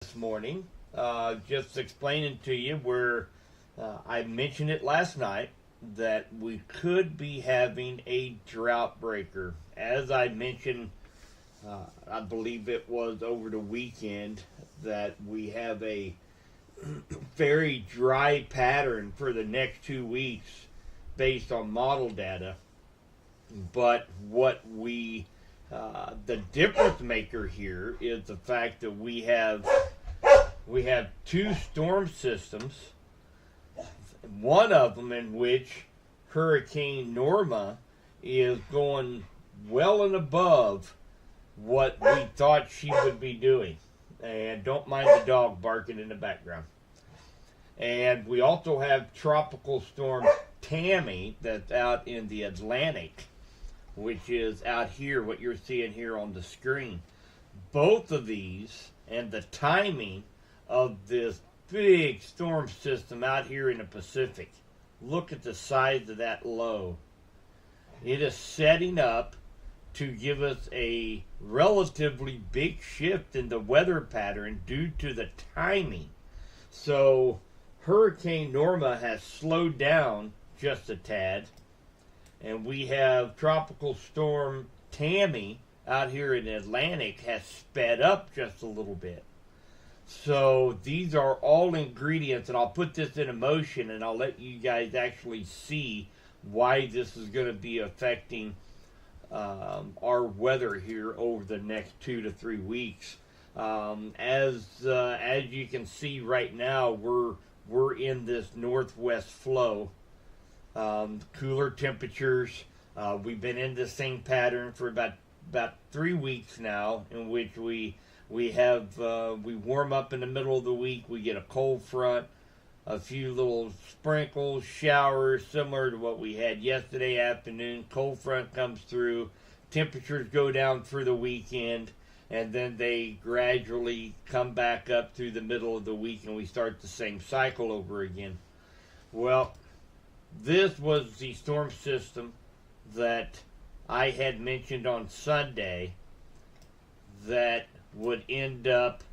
This morning. Just explaining to you where I mentioned it last night that we could be having a drought breaker. As I mentioned, I believe it was over the weekend that we have a very dry pattern for the next 2 weeks based on model data. But the difference maker here is the fact that we have two storm systems, one of them in which Hurricane Norma is going well and above what we thought she would be doing. And don't mind the dog barking in the background. And we also have Tropical Storm Tammy that's out in the Atlantic, which is out here, what you're seeing here on the screen. Both of these and the timing of this big storm system out here in the Pacific. Look at the size of that low. It is setting up to give us a relatively big shift in the weather pattern due to the timing. So Hurricane Norma has slowed down just a tad, and we have Tropical Storm Tammy out here in the Atlantic has sped up just a little bit. So these are all ingredients, and I'll put this in motion and I'll let you guys actually see why this is going to be affecting our weather here over the next 2 to 3 weeks. As you can see right now, we're in this northwest flow. Cooler temperatures. We've been in the same pattern for about 3 weeks now, in which we warm up in the middle of the week. We get a cold front, a few little sprinkles, showers, similar to what we had yesterday afternoon. Cold front comes through, temperatures go down through the weekend, and then they gradually come back up through the middle of the week, and we start the same cycle over again. Well, this was the storm system that I had mentioned on Sunday that would end up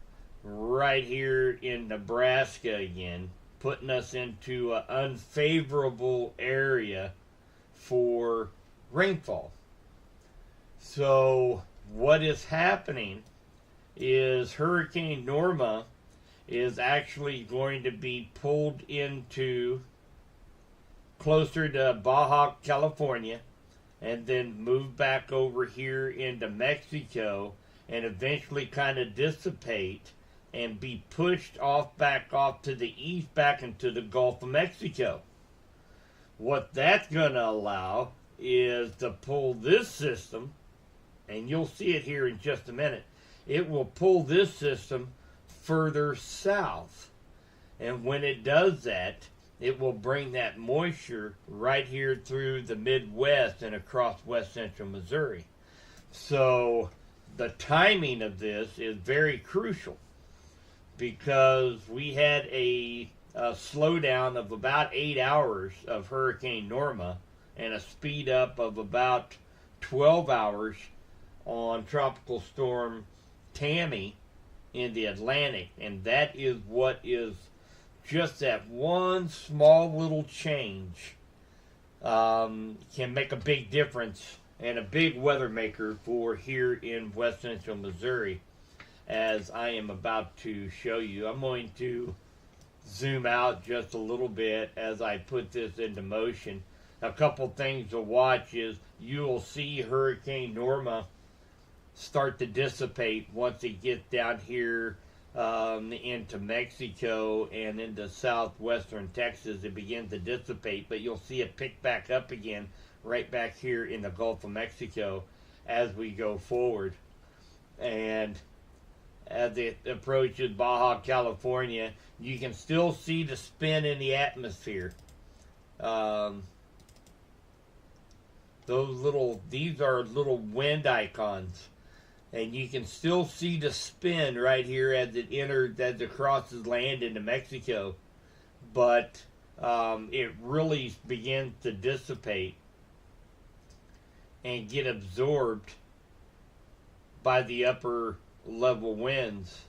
right here in Nebraska again, putting us into an unfavorable area for rainfall. So what is happening is Hurricane Norma is actually going to be pulled into closer to Baja California, and then move back over here into Mexico, and eventually kind of dissipate and be pushed back off to the east, back into the Gulf of Mexico. What that's going to allow is to pull this system, and you'll see it here in just a minute. It will pull this system further south. And when it does that, it will bring that moisture right here through the Midwest and across west central Missouri. So the timing of this is very crucial, because we had a slowdown of about 8 hours of Hurricane Norma and a speed up of about 12 hours on Tropical Storm Tammy in the Atlantic. And that is what is just that one small little change can make a big difference and a big weather maker for here in west central Missouri, as I am about to show you. I'm going to zoom out just a little bit as I put this into motion. A couple things to watch is you will see Hurricane Norma start to dissipate once it gets down here into Mexico and into southwestern Texas. It begins to dissipate, but you'll see it pick back up again right back here in the Gulf of Mexico as we go forward. And as it approaches Baja California, you can still see the spin in the atmosphere. These are little wind icons, and you can still see the spin right here as it crosses land into Mexico. But it really begins to dissipate and get absorbed by the upper level winds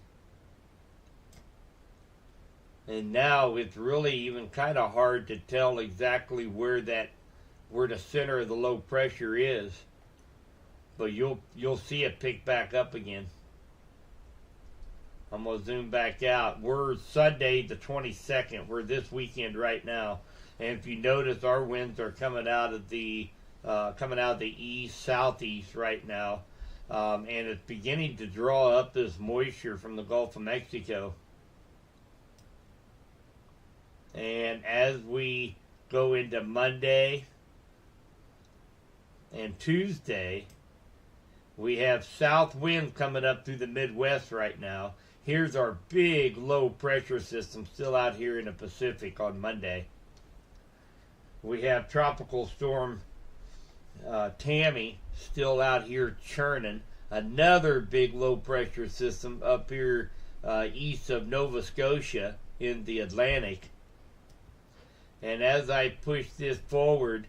And now it's really even kind of hard to tell exactly where the center of the low pressure is. But you'll see it pick back up again. I'm gonna zoom back out. We're Sunday the 22nd. We're this weekend right now, and if you notice, our winds are coming out of the east southeast right now, and it's beginning to draw up this moisture from the Gulf of Mexico. And as we go into Monday and Tuesday, we have south wind coming up through the Midwest right now. Here's our big low pressure system still out here in the Pacific on Monday. We have tropical storm Tammy still out here churning. Another big low pressure system up here east of Nova Scotia in the Atlantic. And as I push this forward,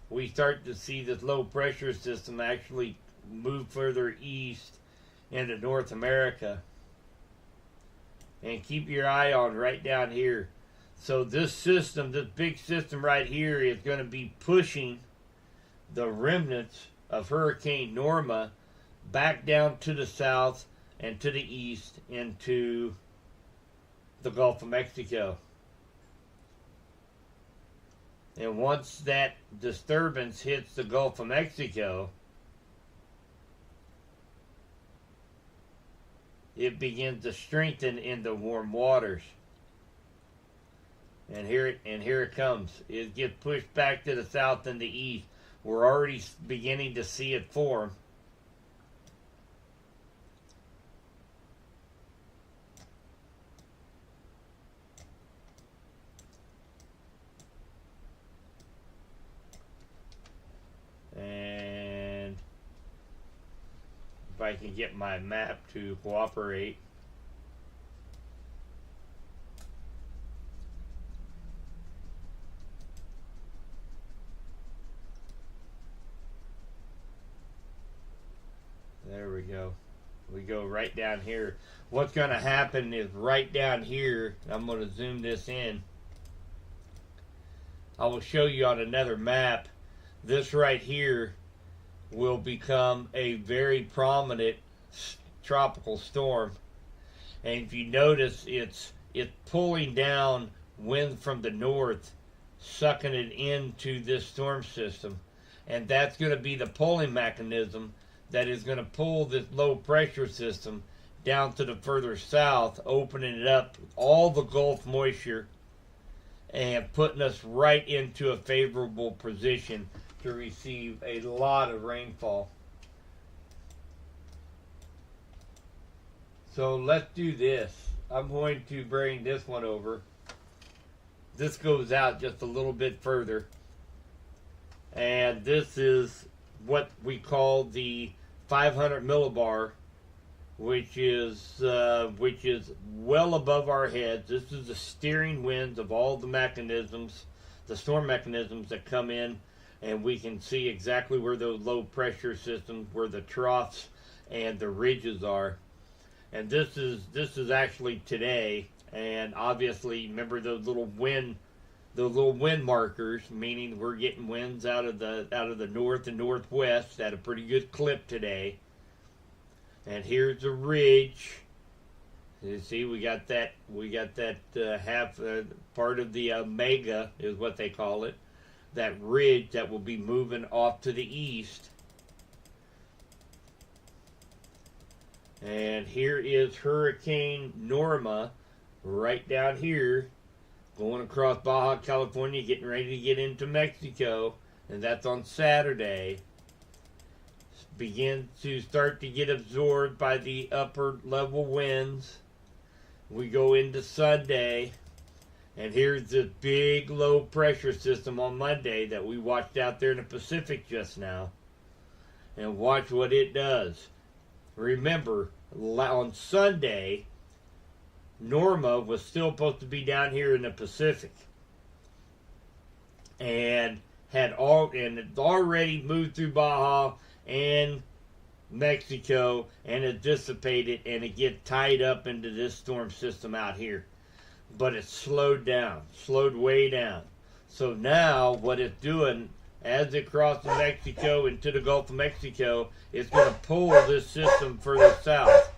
we start to see this low pressure system actually move further east into North America. And keep your eye on right down here. So this system, this big system right here, is going to be pushing the remnants of Hurricane Norma back down to the south and to the east into the Gulf of Mexico. And once that disturbance hits the Gulf of Mexico, it begins to strengthen in the warm waters. And here it comes. It gets pushed back to the south and the east. We're already beginning to see it form. And if I can get my map to cooperate. There we go. We go right down here. What's going to happen is right down here, I'm going to zoom this in. I will show you on another map. This right here will become a very prominent tropical storm. And if you notice, it's pulling down wind from the north, sucking it into this storm system. And that's going to be the pulling mechanism that is going to pull this low pressure system down to the further south, opening it up, all the Gulf moisture, and putting us right into a favorable position to receive a lot of rainfall. So let's do this. I'm going to bring this one over. This goes out just a little bit further. And this is what we call the 500 millibar, which is well above our heads. This is the steering winds of all the mechanisms, the storm mechanisms that come in, and we can see exactly where those low pressure systems, where the troughs and the ridges are. And this is actually today, and obviously remember those little wind markers, meaning we're getting winds out of the north and northwest at a pretty good clip today. And here's the ridge. You see, we got that half part of the omega is what they call it. That ridge that will be moving off to the east. And here is Hurricane Norma right down here, going across Baja California, getting ready to get into Mexico, and that's on Saturday. Begin to start to get absorbed by the upper level winds. We go into Sunday, and here's this big low pressure system on Monday that we watched out there in the Pacific just now. And watch what it does. Remember, on Sunday, Norma was still supposed to be down here in the Pacific, and had already moved through Baja and Mexico, and it dissipated, and it gets tied up into this storm system out here. but it's slowed down, slowed way down. So now what it's doing, as it crosses Mexico into the Gulf of Mexico, it's going to pull this system further south.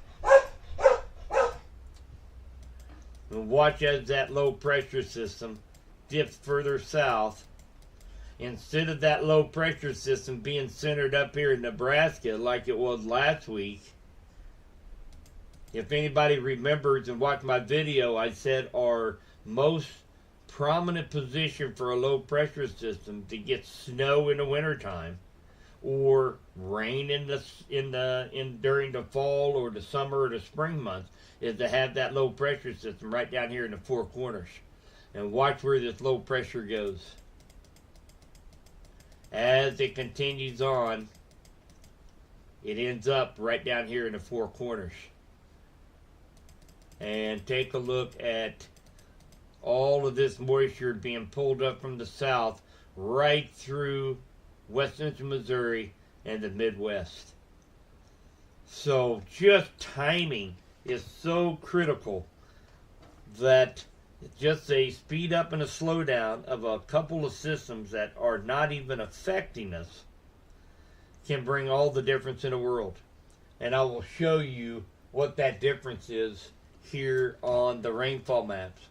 And watch as that low pressure system dips further south. Instead of that low pressure system being centered up here in Nebraska like it was last week, if anybody remembers and watched my video, I said our most prominent position for a low pressure system to get snow in the wintertime or rain during the fall or the summer or the spring months is to have that low pressure system right down here in the four corners. And watch where this low pressure goes. As it continues on, it ends up right down here in the four corners. And take a look at all of this moisture being pulled up from the south right through west central Missouri and the Midwest. So just timing is so critical that just a speed up and a slowdown of a couple of systems that are not even affecting us can bring all the difference in the world. And I will show you what that difference is here on the rainfall maps.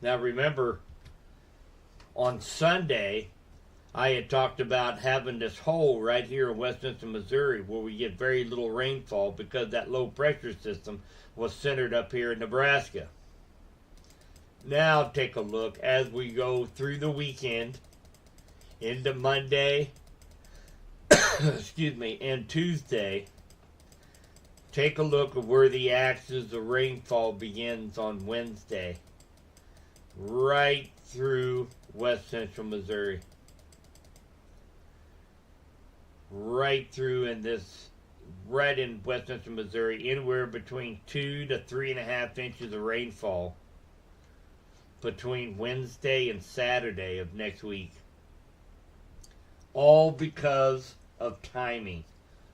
Now remember, on Sunday, I had talked about having this hole right here in west central Missouri where we get very little rainfall because that low pressure system was centered up here in Nebraska. Now take a look as we go through the weekend into Monday, excuse me, and Tuesday. Take a look at where the axis of rainfall begins on Wednesday. Right through west central Missouri. Right through in this, right in west central Missouri, anywhere between 2 to 3.5 inches of rainfall between Wednesday and Saturday of next week. All because of timing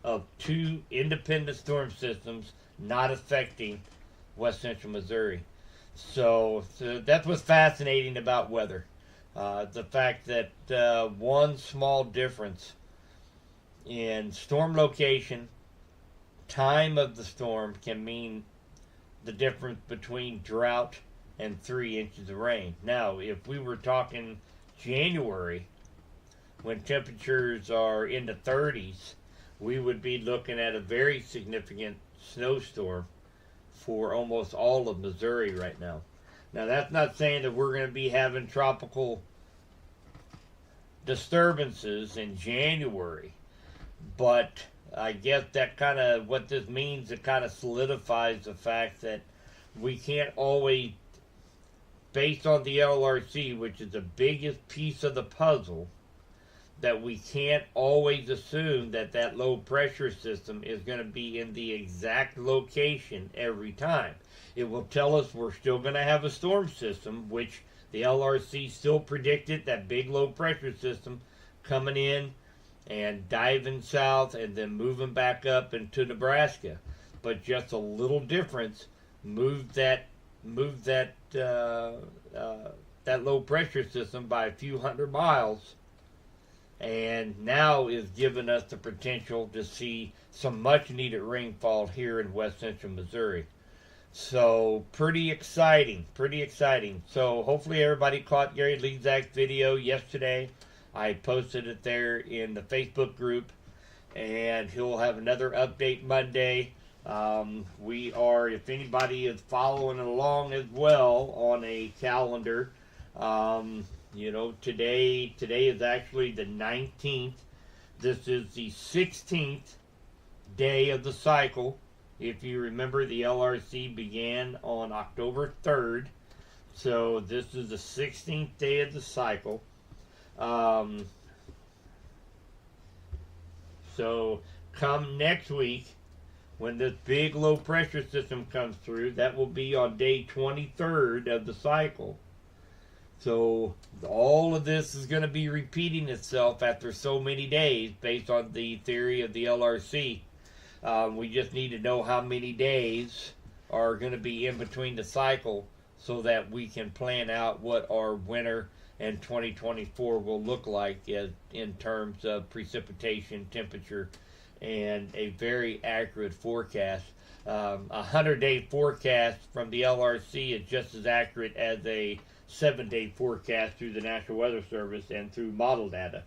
of two independent storm systems not affecting west central Missouri. So that's what's fascinating about weather. The fact that one small difference in storm location, time of the storm can mean the difference between drought and 3 inches of rain. Now, if we were talking January, when temperatures are in the 30s, we would be looking at a very significant snowstorm for almost all of Missouri right now. Now, that's not saying that we're going to be having tropical disturbances in January, but I guess that kind of, what this means, it kind of solidifies the fact that we can't always, based on the LRC, which is the biggest piece of the puzzle, that we can't always assume that that low pressure system is going to be in the exact location every time. It will tell us we're still going to have a storm system, which the LRC still predicted, that big low pressure system coming in and diving south and then moving back up into Nebraska. But just a little difference moved that low pressure system by a few hundred miles, and now is giving us the potential to see some much needed rainfall here in west central Missouri. So pretty exciting. So hopefully everybody caught Gary Lezak's video yesterday. I posted it there in the Facebook group, and he'll have another update Monday. We are, if anybody is following along as well on a calendar, today is actually the 19th. This is the 16th day of the cycle. If you remember, the LRC began on October 3rd. So this is the 16th day of the cycle. So come next week, when this big low pressure system comes through, that will be on day 23rd of the cycle. So all of this is going to be repeating itself after so many days based on the theory of the LRC. We just need to know how many days are going to be in between the cycle so that we can plan out what our winter and 2024 will look like in terms of precipitation, temperature, and a very accurate forecast. A 100-day forecast from the LRC is just as accurate as a 7-day forecast through the National Weather Service and through model data.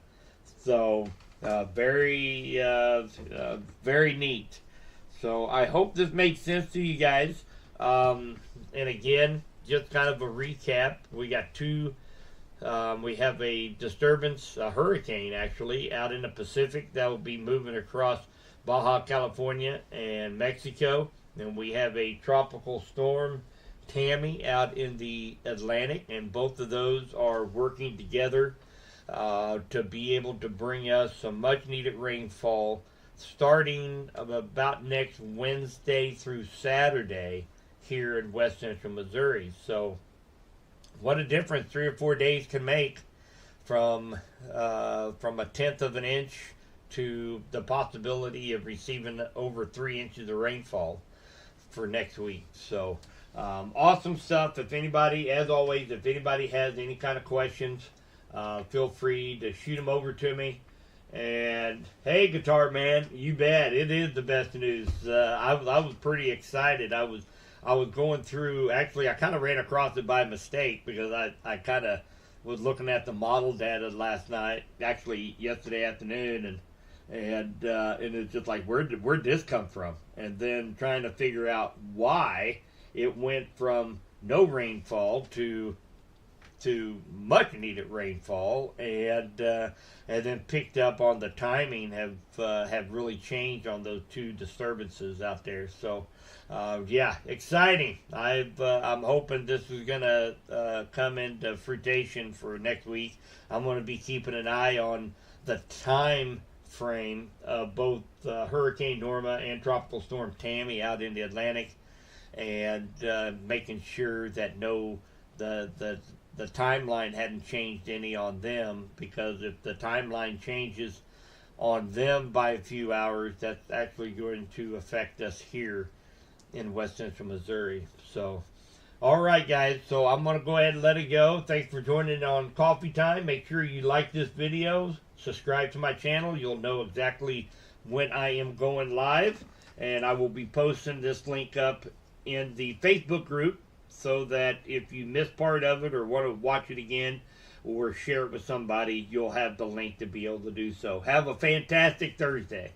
So very neat. So I hope this makes sense to you guys. And again, just kind of a recap. We got two. We have a disturbance, a hurricane actually, out in the Pacific that will be moving across Baja California and Mexico. And we have a tropical storm, Tammy, out in the Atlantic, and both of those are working together to be able to bring us some much needed rainfall starting about next Wednesday through Saturday here in west central Missouri. So what a difference 3 or 4 days can make from a 1/10 of an inch to the possibility of receiving over 3 inches of rainfall for next week. So awesome stuff. If anybody, as always, if anybody has any kind of questions, feel free to shoot them over to me. And hey, Guitar Man, you bet, it is the best news. I was pretty excited. I was going through, actually I kind of ran across it by mistake because I kind of was looking at the model data last night, actually yesterday afternoon, and it's just like, where'd this come from? And then trying to figure out why it went from no rainfall to much needed rainfall, and then picked up on the timing have really changed on those two disturbances out there. So yeah, exciting. I'm hoping this is gonna come into fruition for next week. I'm gonna be keeping an eye on the time frame of both Hurricane Norma and Tropical Storm Tammy out in the Atlantic, and making sure that the timeline hadn't changed any on them, because if the timeline changes on them by a few hours, that's actually going to affect us here in west central Missouri. So all right, guys, so I'm going to go ahead and let it go. Thanks for joining on Coffee Time. Make sure you like this video, subscribe to my channel. You'll know exactly when I am going live, and I will be posting this link up in the Facebook group, so that if you miss part of it or want to watch it again or share it with somebody, you'll have the link to be able to do so. Have a fantastic Thursday.